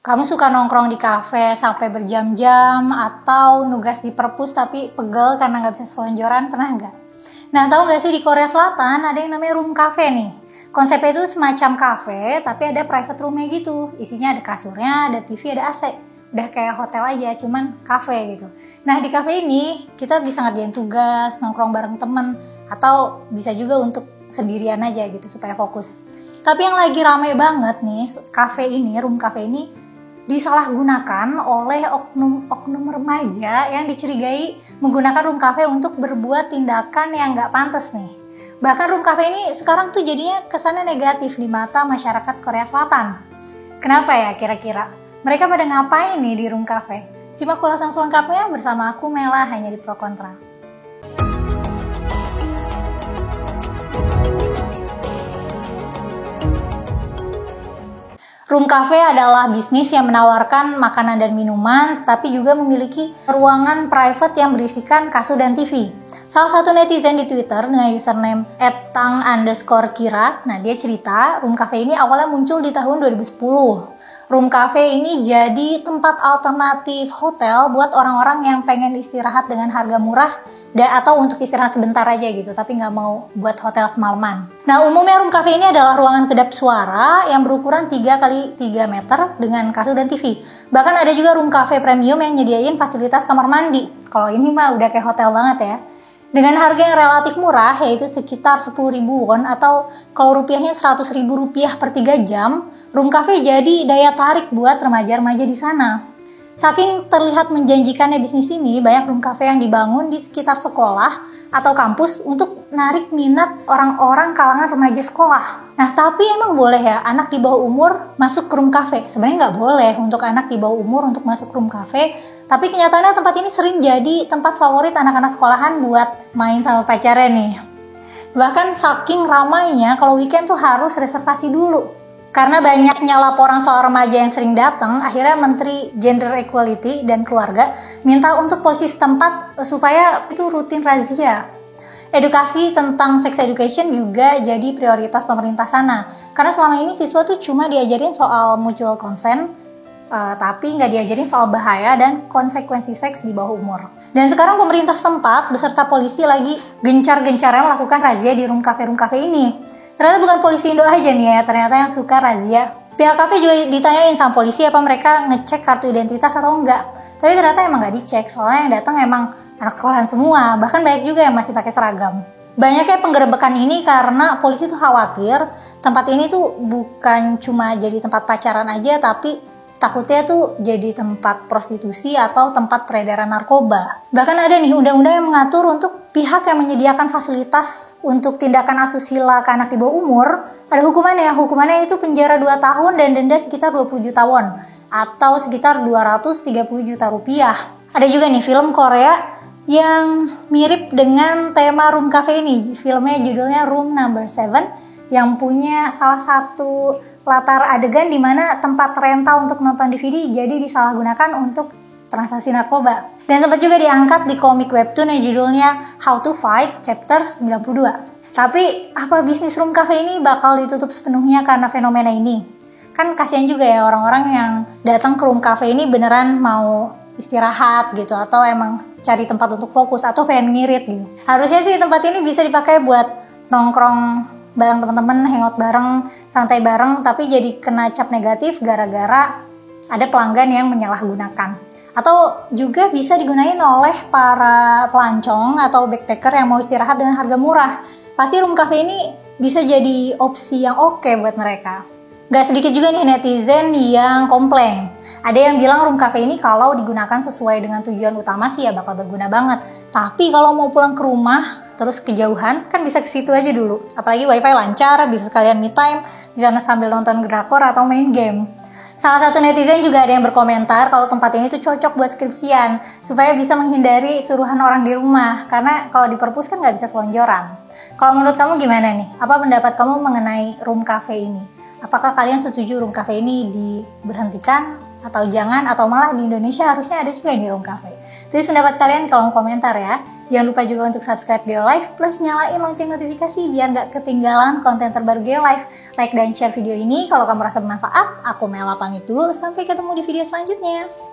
Kamu suka nongkrong di kafe sampai berjam-jam atau nugas di perpus tapi pegel karena nggak bisa selonjoran, pernah nggak? Nah, tahu nggak sih di Korea Selatan ada yang namanya room cafe nih. Konsepnya itu semacam kafe tapi ada private roomnya gitu. Isinya ada kasurnya, ada TV, ada AC. Udah kayak hotel aja, cuman kafe gitu. Nah, di kafe ini kita bisa ngerjain tugas, nongkrong bareng temen, atau bisa juga untuk sendirian aja gitu supaya fokus. Tapi yang lagi rame banget nih, room cafe ini disalahgunakan oleh oknum remaja yang dicurigai menggunakan room cafe untuk berbuat tindakan yang nggak pantas nih. Bahkan room cafe ini sekarang tuh jadinya kesannya negatif di mata masyarakat Korea Selatan. Kenapa ya kira-kira? Mereka pada ngapain nih di room cafe? Simak ulasan selengkapnya bersama aku Mela hanya di Pro Kontra. Room cafe adalah bisnis yang menawarkan makanan dan minuman, tetapi juga memiliki ruangan private yang berisikan kasur dan TV. Salah satu netizen di Twitter dengan username @tang_kira, nah dia cerita, room cafe ini awalnya muncul di tahun 2010. Room cafe ini jadi tempat alternatif hotel buat orang-orang yang pengen istirahat dengan harga murah atau untuk istirahat sebentar aja gitu, tapi nggak mau buat hotel semalaman. Nah, umumnya room cafe ini adalah ruangan kedap suara yang berukuran 3x3 meter dengan kasur dan TV. Bahkan ada juga room cafe premium yang nyediain fasilitas kamar mandi. Kalau ini mah udah kayak hotel banget ya. Dengan harga yang relatif murah, yaitu sekitar 10.000 won atau kalau rupiahnya 100.000 rupiah per 3 jam, room cafe jadi daya tarik buat remaja-remaja di sana. Saking terlihat menjanjikannya bisnis ini, banyak room cafe yang dibangun di sekitar sekolah atau kampus untuk narik minat orang-orang kalangan remaja sekolah. Nah, tapi emang boleh ya anak di bawah umur masuk ke room cafe? Sebenarnya nggak boleh untuk anak di bawah umur untuk masuk room cafe, tapi kenyataannya tempat ini sering jadi tempat favorit anak-anak sekolahan buat main sama pacarnya nih. Bahkan saking ramainya, kalau weekend tuh harus reservasi dulu. Karena banyaknya laporan soal remaja yang sering datang, akhirnya Menteri Gender Equality dan Keluarga minta untuk polisi setempat supaya itu rutin razia. Edukasi tentang sex education juga jadi prioritas pemerintah sana. Karena selama ini siswa tuh cuma diajarin soal mutual consent, tapi nggak diajarin soal bahaya dan konsekuensi seks di bawah umur. Dan sekarang pemerintah setempat beserta polisi lagi gencar-gencarnya melakukan razia di room cafe ini. Ternyata bukan polisi Indo aja nih ya, ternyata yang suka razia. Pihak kafe juga ditanyain sama polisi apa mereka ngecek kartu identitas atau enggak. Tapi ternyata emang nggak dicek, soalnya yang datang emang anak sekolahan semua, bahkan banyak juga yang masih pakai seragam. Banyaknya penggerebekan ini karena polisi tuh khawatir tempat ini tuh bukan cuma jadi tempat pacaran aja, tapi takutnya tuh jadi tempat prostitusi atau tempat peredaran narkoba. Bahkan ada nih undang-undang yang mengatur untuk pihak yang menyediakan fasilitas untuk tindakan asusila ke anak di bawah umur, ada hukumannya. Hukumannya itu penjara 2 tahun dan denda sekitar 20 juta won atau sekitar 230 juta rupiah. Ada juga nih film Korea yang mirip dengan tema room cafe ini. Filmnya judulnya Room Number 7 yang punya salah satu latar adegan di mana tempat rental untuk nonton DVD jadi disalahgunakan untuk transaksi narkoba. Dan sempat juga diangkat di komik webtoon yang judulnya How to Fight Chapter 92. Tapi apa bisnis room cafe ini bakal ditutup sepenuhnya karena fenomena ini? Kan kasihan juga ya orang-orang yang datang ke room cafe ini beneran mau istirahat gitu atau emang cari tempat untuk fokus atau pengen ngirit gitu. Harusnya sih tempat ini bisa dipakai buat nongkrong bareng teman-teman, hangout bareng, santai bareng, tapi jadi kena cap negatif gara-gara ada pelanggan yang menyalahgunakan. Atau juga bisa digunain oleh para pelancong atau backpacker yang mau istirahat dengan harga murah. Pasti room cafe ini bisa jadi opsi yang oke buat mereka. Gak sedikit juga nih netizen yang komplain. Ada yang bilang room cafe ini kalau digunakan sesuai dengan tujuan utama sih ya bakal berguna banget. Tapi kalau mau pulang ke rumah terus kejauhan kan bisa ke situ aja dulu. Apalagi wifi lancar, bisa sekalian me time, bisa sambil nonton drakor atau main game. Salah satu netizen juga ada yang berkomentar kalau tempat ini tuh cocok buat skripsian supaya bisa menghindari suruhan orang di rumah karena kalau di perpus kan nggak bisa selonjoran. Kalau menurut kamu gimana nih? Apa pendapat kamu mengenai room cafe ini? Apakah kalian setuju room cafe ini diberhentikan atau jangan, atau malah di Indonesia harusnya ada juga nih room cafe? Tulis pendapat kalian di kolom komentar ya. Jangan lupa juga untuk subscribe Geolife plus nyalain lonceng notifikasi biar nggak ketinggalan konten terbaru Geolife. Like dan share video ini kalau kamu rasa bermanfaat. Aku Mela pamit dulu, sampai ketemu di video selanjutnya.